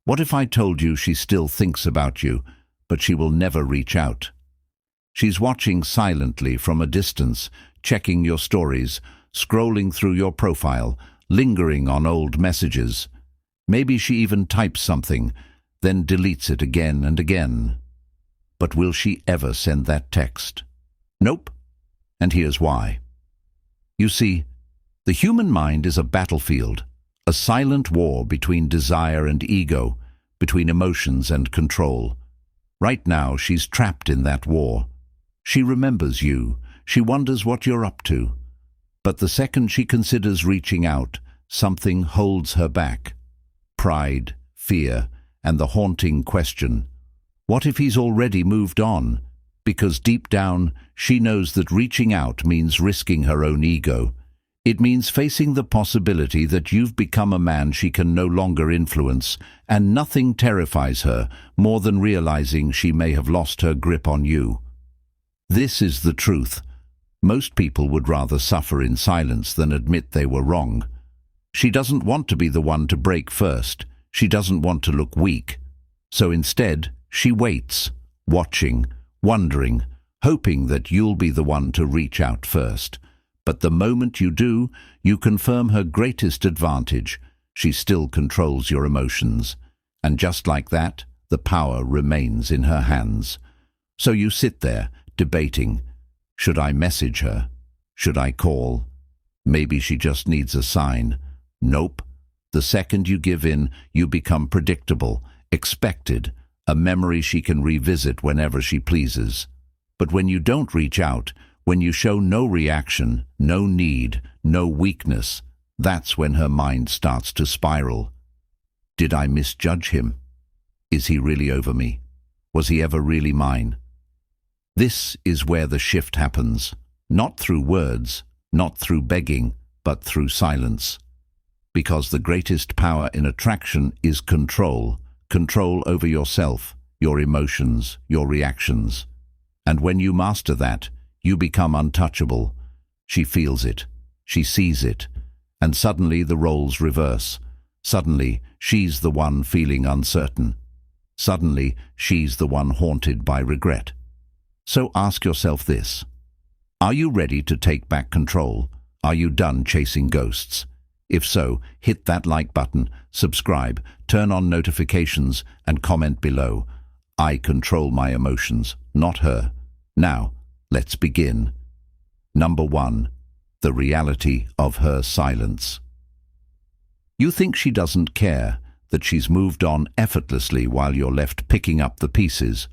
What if I told you she still thinks about you, but she will never reach out? She's watching silently from a distance, checking your stories, scrolling through your profile, lingering on old messages. Maybe she even types something, then deletes it again and again. But will she ever send that text? Nope. And here's why. You see, the human mind is a battlefield, a silent war between desire and ego, between emotions and control. Right now, she's trapped in that war. She remembers you. She wonders what you're up to. But the second she considers reaching out, something holds her back. Pride, fear, and the haunting question, what if he's already moved on? Because deep down, she knows that reaching out means risking her own ego. It means facing the possibility that you've become a man she can no longer influence, and nothing terrifies her more than realizing she may have lost her grip on you. This is the truth. Most people would rather suffer in silence than admit they were wrong. She doesn't want to be the one to break first. She doesn't want to look weak. So instead, she waits, watching, wondering, hoping that you'll be the one to reach out first. But the moment you do, you confirm her greatest advantage. She still controls your emotions. And just like that, the power remains in her hands. So you sit there, debating. Should I message her? Should I call? Maybe she just needs a sign. Nope. The second you give in, you become predictable, expected, a memory she can revisit whenever she pleases. But when you don't reach out, when you show no reaction, no need, no weakness, that's when her mind starts to spiral. Did I misjudge him? Is he really over me? Was he ever really mine? This is where the shift happens, not through words, not through begging, but through silence. Because the greatest power in attraction is control, control over yourself, your emotions, your reactions. And when you master that, you become untouchable. She feels it, she sees it, and suddenly the roles reverse. Suddenly, she's the one feeling uncertain. Suddenly, she's the one haunted by regret. So ask yourself this. Are you ready to take back control? Are you done chasing ghosts? If so, hit that like button, subscribe, turn on notifications, and comment below. I control my emotions, not her. Now, let's begin. Number 1. The reality of her silence. You think she doesn't care, that she's moved on effortlessly while you're left picking up the pieces.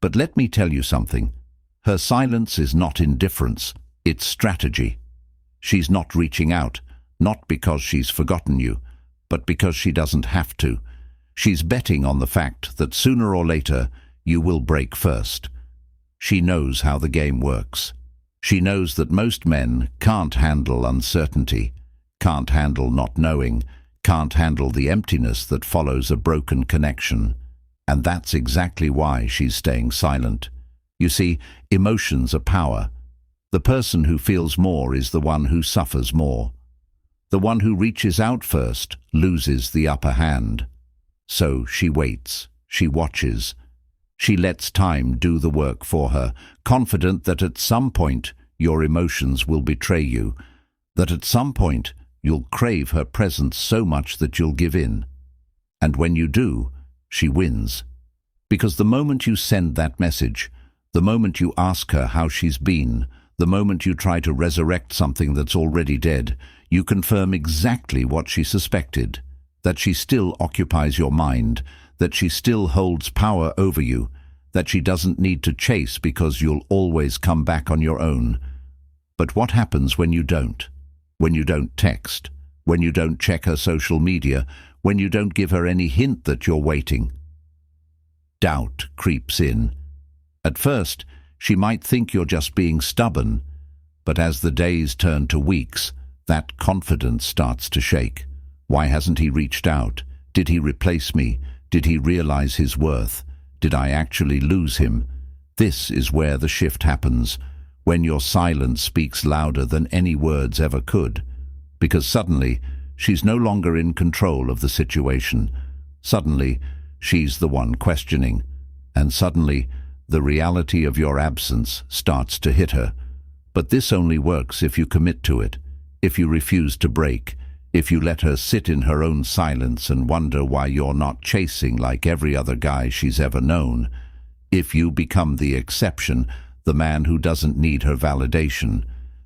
But let me tell you something. Her silence is not indifference, it's strategy. She's not reaching out, not because she's forgotten you, but because she doesn't have to. She's betting on the fact that sooner or later you will break first. She knows how the game works. She knows that most men can't handle uncertainty, can't handle not knowing, can't handle the emptiness that follows a broken connection. And that's exactly why she's staying silent. You see, emotions are power. The person who feels more is the one who suffers more. The one who reaches out first loses the upper hand. So she waits, she watches. She lets time do the work for her, confident that at some point your emotions will betray you, that at some point you'll crave her presence so much that you'll give in. And when you do, she wins. Because the moment you send that message, the moment you ask her how she's been, the moment you try to resurrect something that's already dead, you confirm exactly what she suspected, that she still occupies your mind, that she still holds power over you, that she doesn't need to chase because you'll always come back on your own. But what happens when you don't? When you don't text, when you don't check her social media, when you don't give her any hint that you're waiting? Doubt creeps in. At first, she might think you're just being stubborn, but as the days turn to weeks, that confidence starts to shake. Why hasn't he reached out? Did he replace me? Did he realize his worth? Did I actually lose him? This is where the shift happens, when your silence speaks louder than any words ever could, because suddenly she's no longer in control of the situation, Suddenly, she's the one questioning, and suddenly, the reality of your absence starts to hit her. But this only works if you commit to it, if you refuse to break, if you let her sit in her own silence and wonder why you're not chasing like every other guy she's ever known, if you become the exception, the man who doesn't need her validation.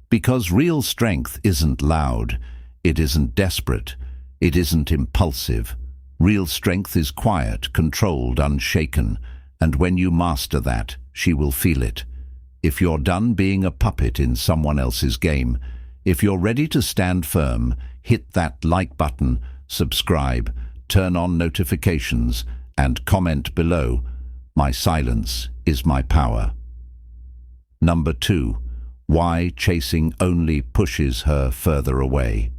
Because real strength isn't loud, it isn't desperate, it isn't impulsive. Real strength is quiet, controlled, unshaken, and when you master that, she will feel it. If you're done being a puppet in someone else's game, if you're ready to stand firm, hit that like button, subscribe, turn on notifications, and comment below. My silence is my power. Number 2. Why chasing only pushes her further away.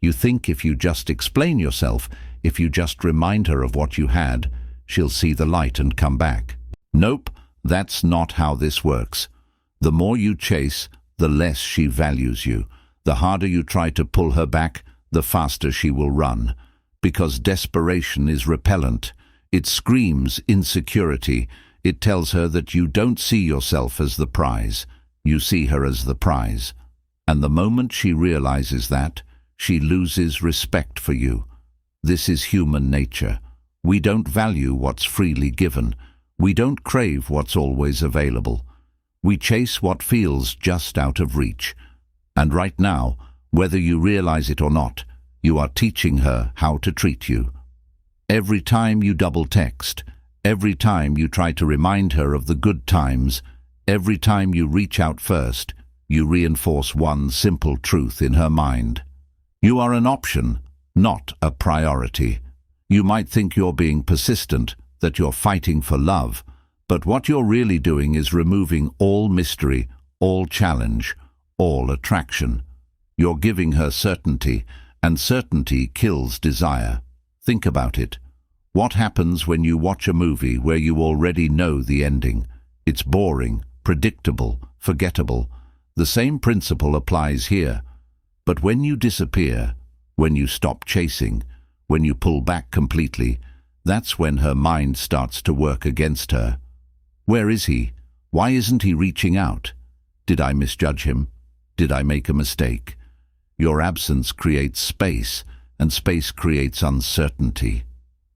You think if you just explain yourself, if you just remind her of what you had, she'll see the light and come back. Nope, that's not how this works. The more you chase, the less she values you. The harder you try to pull her back, the faster she will run. Because desperation is repellent. It screams insecurity. It tells her that you don't see yourself as the prize. You see her as the prize. And the moment she realizes that, she loses respect for you. This is human nature. We don't value what's freely given. We don't crave what's always available. We chase what feels just out of reach. And right now, whether you realize it or not, you are teaching her how to treat you. Every time you double text, every time you try to remind her of the good times, every time you reach out first, you reinforce one simple truth in her mind. You are an option, not a priority. You might think you're being persistent, that you're fighting for love, but what you're really doing is removing all mystery, all challenge, all attraction. You're giving her certainty, and certainty kills desire. Think about it. What happens when you watch a movie where you already know the ending? It's boring, predictable, forgettable. The same principle applies here. But when you disappear, when you stop chasing, when you pull back completely, that's when her mind starts to work against her. Where is he? Why isn't he reaching out? Did I misjudge him? Did I make a mistake? Your absence creates space, and space creates uncertainty.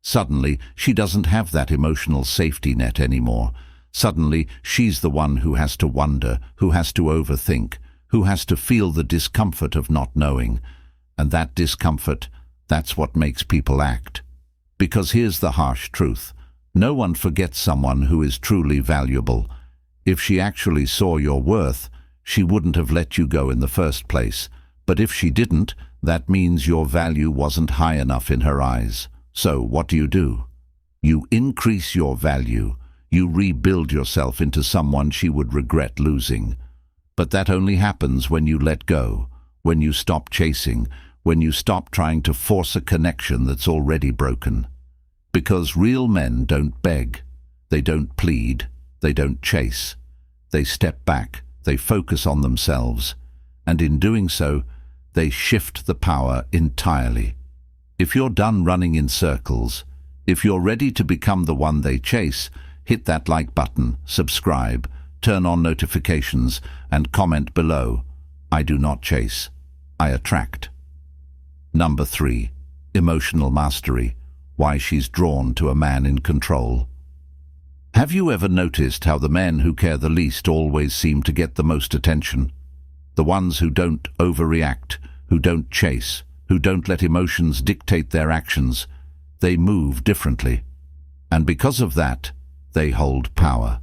Suddenly, she doesn't have that emotional safety net anymore. Suddenly, she's the one who has to wonder, who has to overthink, who has to feel the discomfort of not knowing. And that discomfort, that's what makes people act. Because here's the harsh truth. No one forgets someone who is truly valuable. If she actually saw your worth, she wouldn't have let you go in the first place. But if she didn't, that means your value wasn't high enough in her eyes. So what do? You increase your value. You rebuild yourself into someone she would regret losing. But that only happens when you let go, when you stop chasing, when you stop trying to force a connection that's already broken. Because real men don't beg, they don't plead, they don't chase. They step back, they focus on themselves, and in doing so, they shift the power entirely. If you're done running in circles, if you're ready to become the one they chase, hit that like button, subscribe, turn on notifications, and comment below. I do not chase, I attract. Number 3. Emotional mastery. Why she's drawn to a man in control. Have you ever noticed how the men who care the least always seem to get the most attention? The ones who don't overreact, who don't chase, who don't let emotions dictate their actions. They move differently. And because of that, they hold power.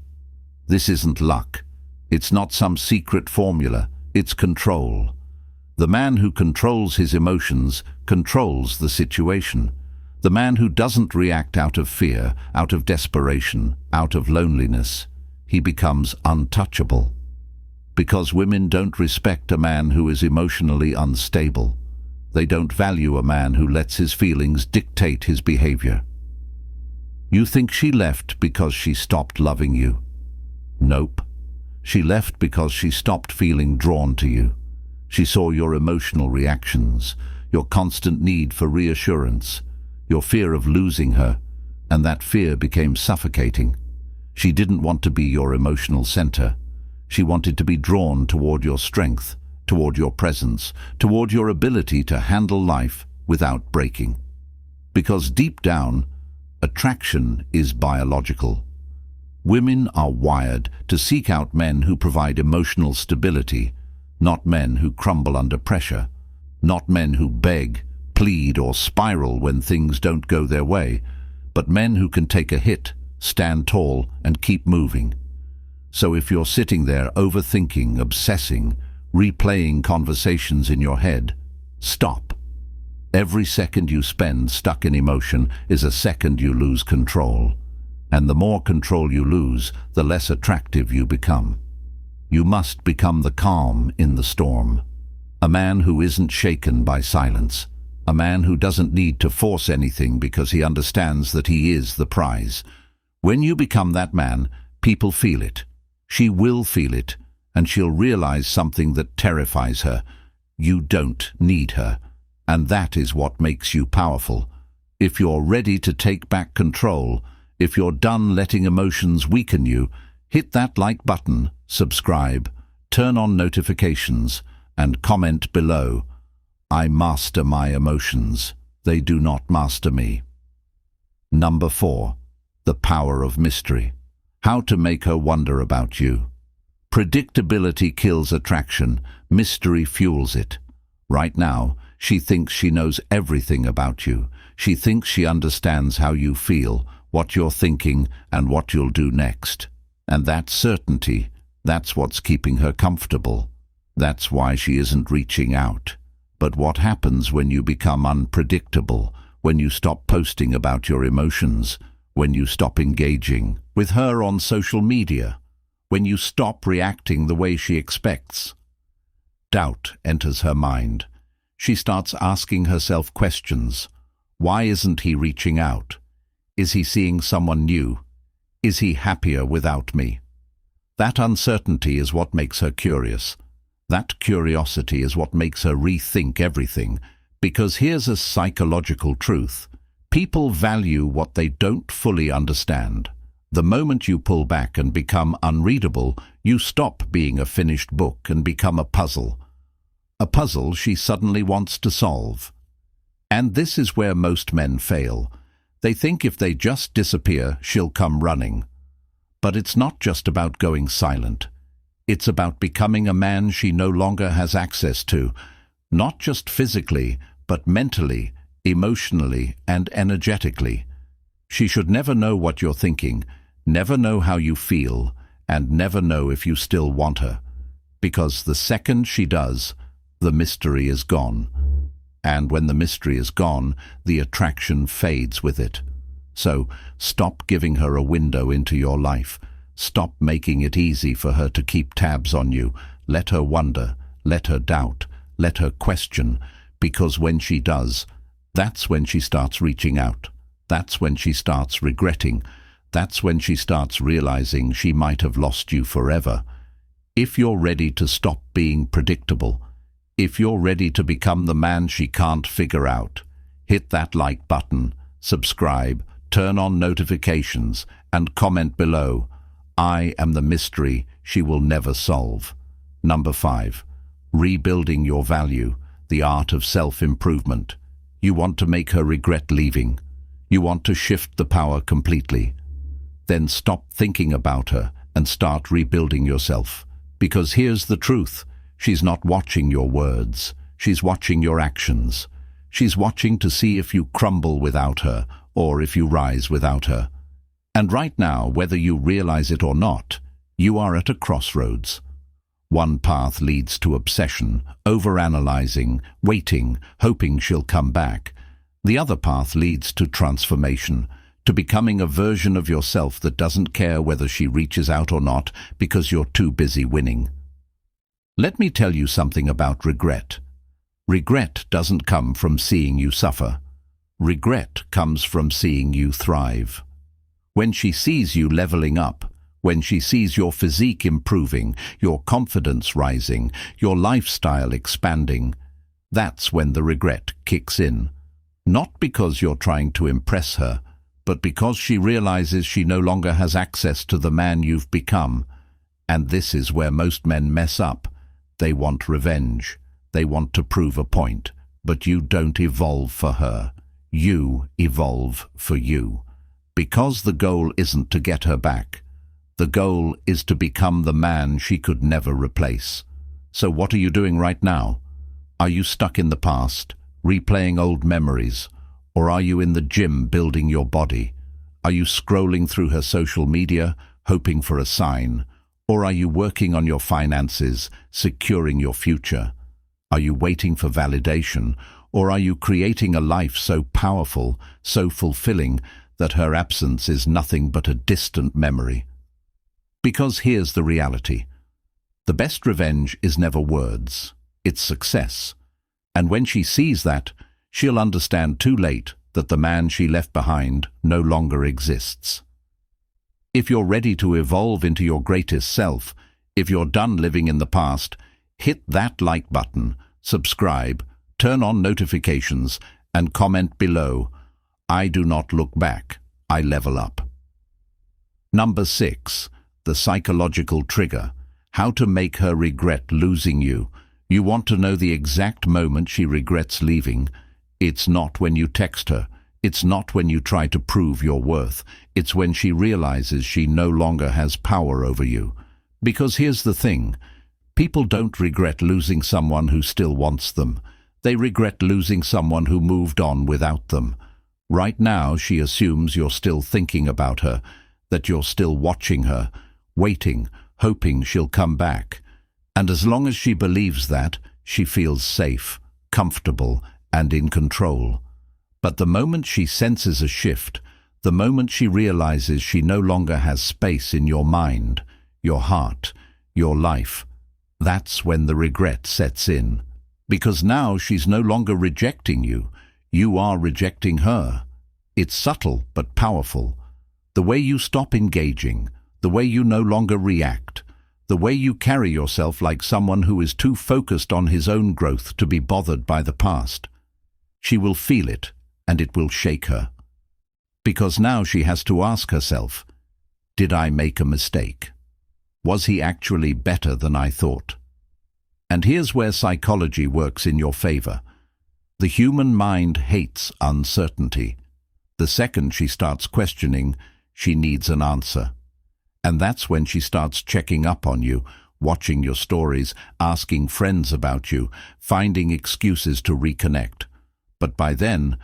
This isn't luck. It's not some secret formula. It's control. The man who controls his emotions controls the situation. The man who doesn't react out of fear, out of desperation, out of loneliness, he becomes untouchable. Because women don't respect a man who is emotionally unstable. They don't value a man who lets his feelings dictate his behavior. You think she left because she stopped loving you? Nope. She left because she stopped feeling drawn to you. She saw your emotional reactions, your constant need for reassurance, your fear of losing her, and that fear became suffocating. She didn't want to be your emotional center. She wanted to be drawn toward your strength, toward your presence, toward your ability to handle life without breaking. Because deep down, attraction is biological. Women are wired to seek out men who provide emotional stability, not men who crumble under pressure, not men who beg, plead, or spiral when things don't go their way, but men who can take a hit, stand tall, and keep moving. So if you're sitting there overthinking, obsessing, replaying conversations in your head, stop. Every second you spend stuck in emotion is a second you lose control. And the more control you lose, the less attractive you become. You must become the calm in the storm. A man who isn't shaken by silence. A man who doesn't need to force anything because he understands that he is the prize. When you become that man, people feel it. She will feel it, and she'll realize something that terrifies her. You don't need her. And that is what makes you powerful. If you're ready to take back control, if you're done letting emotions weaken you, hit that like button, subscribe, turn on notifications, and comment below. I master my emotions. They do not master me. Number 4. The power of mystery. How to make her wonder about you. Predictability kills attraction. Mystery fuels it. Right now, she thinks she knows everything about you. She thinks she understands how you feel, what you're thinking, and what you'll do next. And that certainty, that's what's keeping her comfortable. That's why she isn't reaching out. But what happens when you become unpredictable, when you stop posting about your emotions, when you stop engaging with her on social media, when you stop reacting the way she expects? Doubt enters her mind. She starts asking herself questions. Why isn't he reaching out? Is he seeing someone new? Is he happier without me? That uncertainty is what makes her curious. That curiosity is what makes her rethink everything. Because here's a psychological truth. People value what they don't fully understand. The moment you pull back and become unreadable, you stop being a finished book and become a puzzle. A puzzle she suddenly wants to solve. And this is where most men fail. They think if they just disappear, she'll come running. But it's not just about going silent. It's about becoming a man she no longer has access to, not just physically, but mentally, emotionally, and energetically. She should never know what you're thinking, never know how you feel, and never know if you still want her. Because the second she does, the mystery is gone. And when the mystery is gone, the attraction fades with it. So, stop giving her a window into your life. Stop making it easy for her to keep tabs on you. Let her wonder, let her doubt, let her question, because when she does, that's when she starts reaching out. That's when she starts regretting. That's when she starts realizing she might have lost you forever. If you're ready to stop being predictable, if you're ready to become the man she can't figure out, hit that like button, subscribe, turn on notifications, and comment below. I am the mystery she will never solve. Number 5. Rebuilding your value, the art of self-improvement. You want to make her regret leaving. You want to shift the power completely. Then stop thinking about her and start rebuilding yourself. Because here's the truth. She's not watching your words. She's watching your actions. She's watching to see if you crumble without her or if you rise without her. And right now, whether you realize it or not, you are at a crossroads. One path leads to obsession, overanalyzing, waiting, hoping she'll come back. The other path leads to transformation, to becoming a version of yourself that doesn't care whether she reaches out or not because you're too busy winning. Let me tell you something about regret. Regret doesn't come from seeing you suffer. Regret comes from seeing you thrive. When she sees you leveling up, when she sees your physique improving, your confidence rising, your lifestyle expanding, that's when the regret kicks in. Not because you're trying to impress her, but because she realizes she no longer has access to the man you've become. And this is where most men mess up. They want revenge. They want to prove a point. But you don't evolve for her. You evolve for you. Because the goal isn't to get her back. The goal is to become the man she could never replace. So what are you doing right now? Are you stuck in the past, replaying old memories? Or are you in the gym building your body? Are you scrolling through her social media, hoping for a sign? Or are you working on your finances, securing your future? Are you waiting for validation? Or are you creating a life so powerful, so fulfilling, that her absence is nothing but a distant memory? Because here's the reality. The best revenge is never words, it's success. And when she sees that, she'll understand too late that the man she left behind no longer exists. If you're ready to evolve into your greatest self, if you're done living in the past, hit that like button, subscribe, turn on notifications, and comment below. I do not look back, I level up. Number 6. The psychological trigger. How to make her regret losing you. You want to know the exact moment she regrets leaving. It's not when you text her. It's not when you try to prove your worth. It's when she realizes she no longer has power over you. Because here's the thing. People don't regret losing someone who still wants them. They regret losing someone who moved on without them. Right now, she assumes you're still thinking about her, that you're still watching her, waiting, hoping she'll come back. And as long as she believes that, she feels safe, comfortable, and in control. But the moment she senses a shift, the moment she realizes she no longer has space in your mind, your heart, your life, that's when the regret sets in. Because now she's no longer rejecting you, you are rejecting her. It's subtle but powerful. The way you stop engaging, the way you no longer react, the way you carry yourself like someone who is too focused on his own growth to be bothered by the past. She will feel it, and it will shake her. Because now she has to ask herself, did I make a mistake? Was he actually better than I thought? And here's where psychology works in your favor. The human mind hates uncertainty. The second she starts questioning, she needs an answer. And that's when she starts checking up on you, watching your stories, asking friends about you, finding excuses to reconnect. But by then,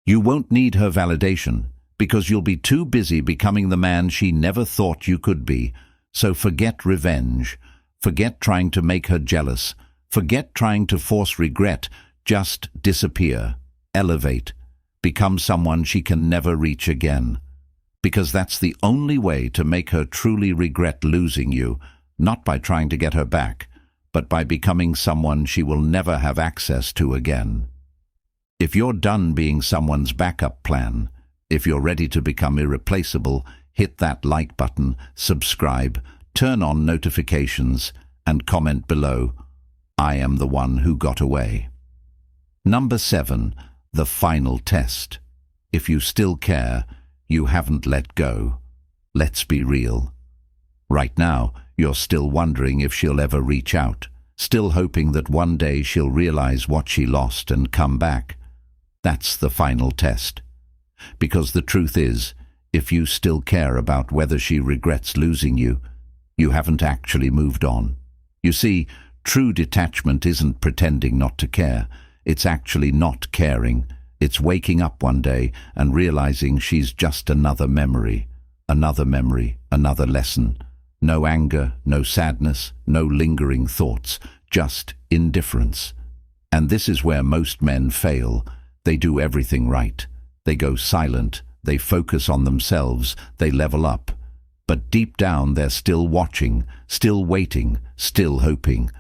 you won't need her validation, because you'll be too busy becoming the man she never thought you could be. So forget revenge. Forget trying to make her jealous. Forget trying to force regret. Just disappear. Elevate. Become someone she can never reach again. Because that's the only way to make her truly regret losing you, not by trying to get her back, but by becoming someone she will never have access to again. If you're done being someone's backup plan, if you're ready to become irreplaceable, hit that like button, subscribe, turn on notifications, and comment below. I am the one who got away. Number 7. The final test. If you still care, you haven't let go. Let's be real. Right now, you're still wondering if she'll ever reach out, still hoping that one day she'll realize what she lost and come back. That's the final test. Because the truth is, if you still care about whether she regrets losing you, you haven't actually moved on. You see, true detachment isn't pretending not to care. It's actually not caring. It's waking up one day and realizing she's just another memory, another lesson. No anger, no sadness, no lingering thoughts, just indifference. And this is where most men fail. They do everything right. They go silent, they focus on themselves, they level up. But deep down they're still watching, still waiting, still hoping.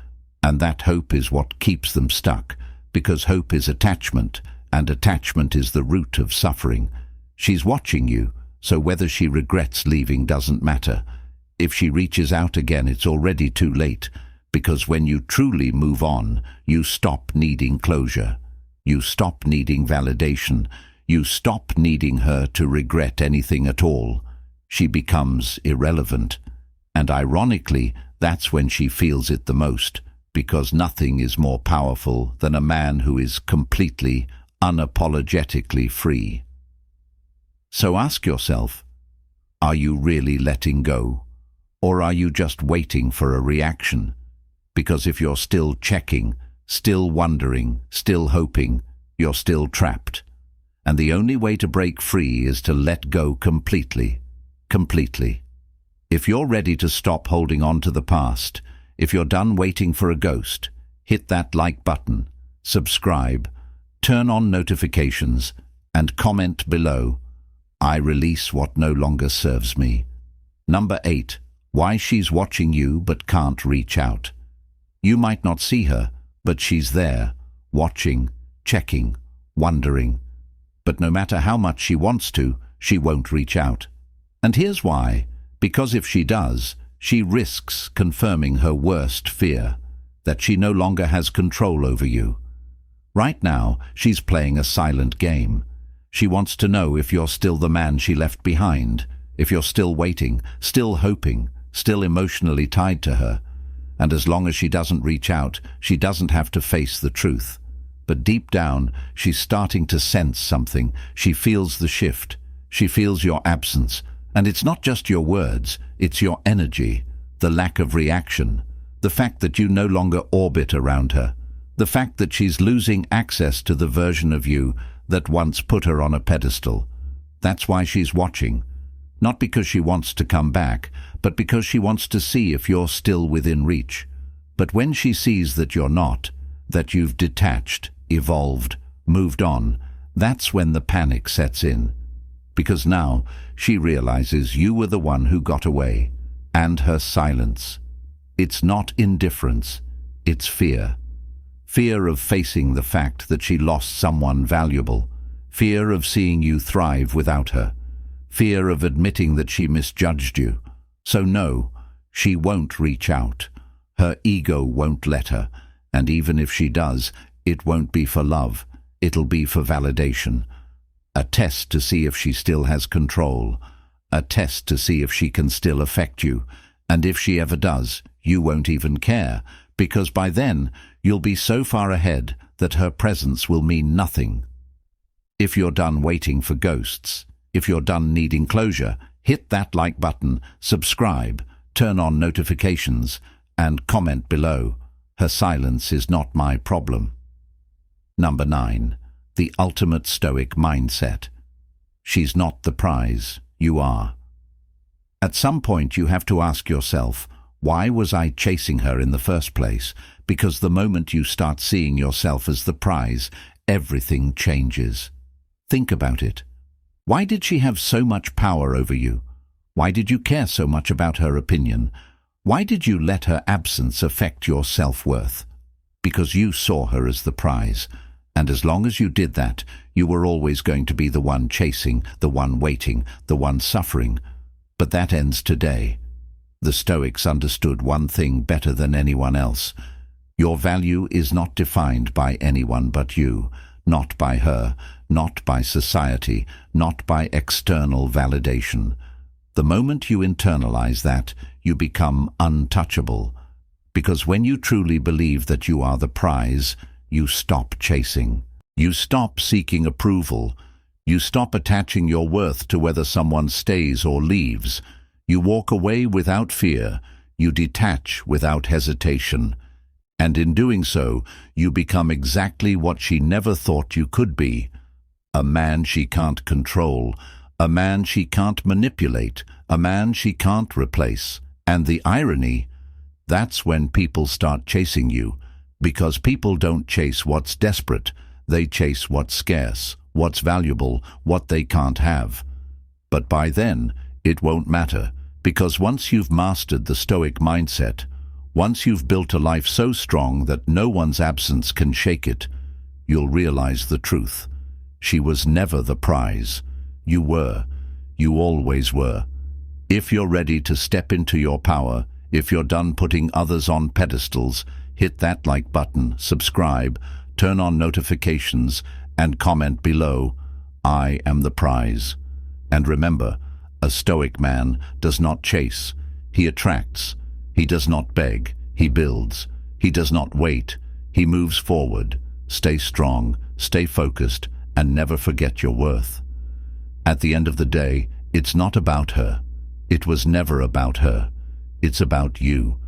And that hope is what keeps them stuck, because hope is attachment, and attachment is the root of suffering. She's watching you, so whether she regrets leaving doesn't matter. If she reaches out again, it's already too late, because when you truly move on, you stop needing closure. You stop needing validation. You stop needing her to regret anything at all. She becomes irrelevant. And ironically, that's when she feels it the most, because nothing is more powerful than a man who is completely, unapologetically free. So ask yourself, are you really letting go? Or are you just waiting for a reaction? Because if you're still checking, still wondering, still hoping, you're still trapped. And the only way to break free is to let go completely. Completely. If you're ready to stop holding on to the past, if you're done waiting for a ghost, hit that like button, subscribe, turn on notifications, and comment below. I release what no longer serves me. Number 8. Why she's watching you but can't reach out. You might not see her, but she's there, watching, checking, wondering. But no matter how much she wants to, she won't reach out. And here's why. Because if she does, she risks confirming her worst fear, that she no longer has control over you. Right now, she's playing a silent game. She wants to know if you're still the man she left behind, if you're still waiting, still hoping, still emotionally tied to her. And as long as she doesn't reach out, she doesn't have to face the truth. But deep down, she's starting to sense something. She feels the shift. She feels your absence. And it's not just your words, it's your energy, the lack of reaction, the fact that you no longer orbit around her, the fact that she's losing access to the version of you that once put her on a pedestal. That's why she's watching. Not because she wants to come back, but because she wants to see if you're still within reach. But when she sees that you're not, that you've detached, evolved, moved on, that's when the panic sets in. Because now she realizes you were the one who got away, and her silence. It's not indifference, it's fear. Fear of facing the fact that she lost someone valuable, fear of seeing you thrive without her, fear of admitting that she misjudged you. So no, she won't reach out. Her ego won't let her, and even if she does, it won't be for love, it'll be for validation. A test to see if she still has control, a test to see if she can still affect you, and if she ever does, you won't even care, because by then you'll be so far ahead that her presence will mean nothing. If you're done waiting for ghosts, if you're done needing closure, hit that like button, subscribe, turn on notifications, and comment below. Her silence is not my problem. Number 9. The ultimate Stoic mindset. She's not the prize, you are. At some point you have to ask yourself, why was I chasing her in the first place? Because the moment you start seeing yourself as the prize, everything changes. Think about it. Why did she have so much power over you? Why did you care so much about her opinion? Why did you let her absence affect your self-worth? Because you saw her as the prize. And as long as you did that, you were always going to be the one chasing, the one waiting, the one suffering. But that ends today. The Stoics understood one thing better than anyone else. Your value is not defined by anyone but you, not by her, not by society, not by external validation. The moment you internalize that, you become untouchable. Because when you truly believe that you are the prize, you stop chasing. You stop seeking approval. You stop attaching your worth to whether someone stays or leaves. You walk away without fear. You detach without hesitation. And in doing so, you become exactly what she never thought you could be. A man she can't control. A man she can't manipulate. A man she can't replace. And the irony, that's when people start chasing you. Because people don't chase what's desperate, they chase what's scarce, what's valuable, what they can't have. But by then, it won't matter, because once you've mastered the Stoic mindset, once you've built a life so strong that no one's absence can shake it, you'll realize the truth. She was never the prize. You were. You always were. If you're ready to step into your power, if you're done putting others on pedestals, hit that like button, subscribe, turn on notifications, and comment below, "I am the prize." And remember, a Stoic man does not chase, he attracts. He does not beg, he builds. He does not wait, he moves forward. Stay strong, stay focused, and never forget your worth. At the end of the day, it's not about her. It was never about her. It's about you.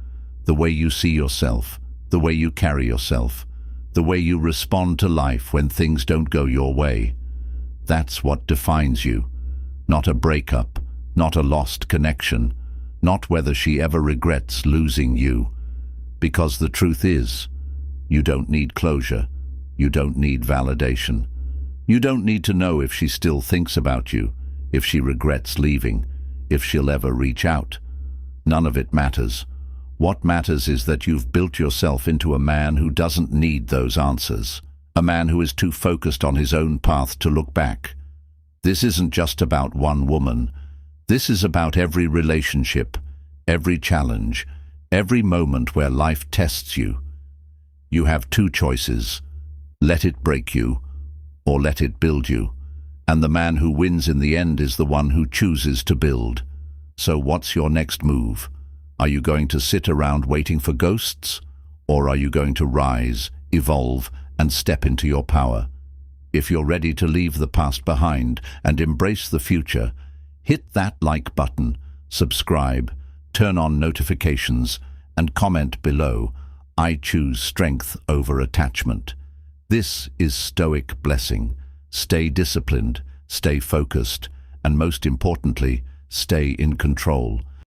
The way you see yourself, the way you carry yourself, the way you respond to life when things don't go your way. That's what defines you. Not a breakup, not a lost connection, not whether she ever regrets losing you. Because the truth is, you don't need closure. You don't need validation. You don't need to know if she still thinks about you, if she regrets leaving, if she'll ever reach out. None of it matters. What matters is that you've built yourself into a man who doesn't need those answers. A man who is too focused on his own path to look back. This isn't just about one woman. This is about every relationship, every challenge, every moment where life tests you. You have two choices. Let it break you, or let it build you. And the man who wins in the end is the one who chooses to build. So what's your next move? Are you going to sit around waiting for ghosts? Or are you going to rise, evolve, and step into your power? If you're ready to leave the past behind and embrace the future, hit that like button, subscribe, turn on notifications, and comment below, "I choose strength over attachment." This is Stoic Blessing. Stay disciplined, stay focused, and most importantly, stay in control.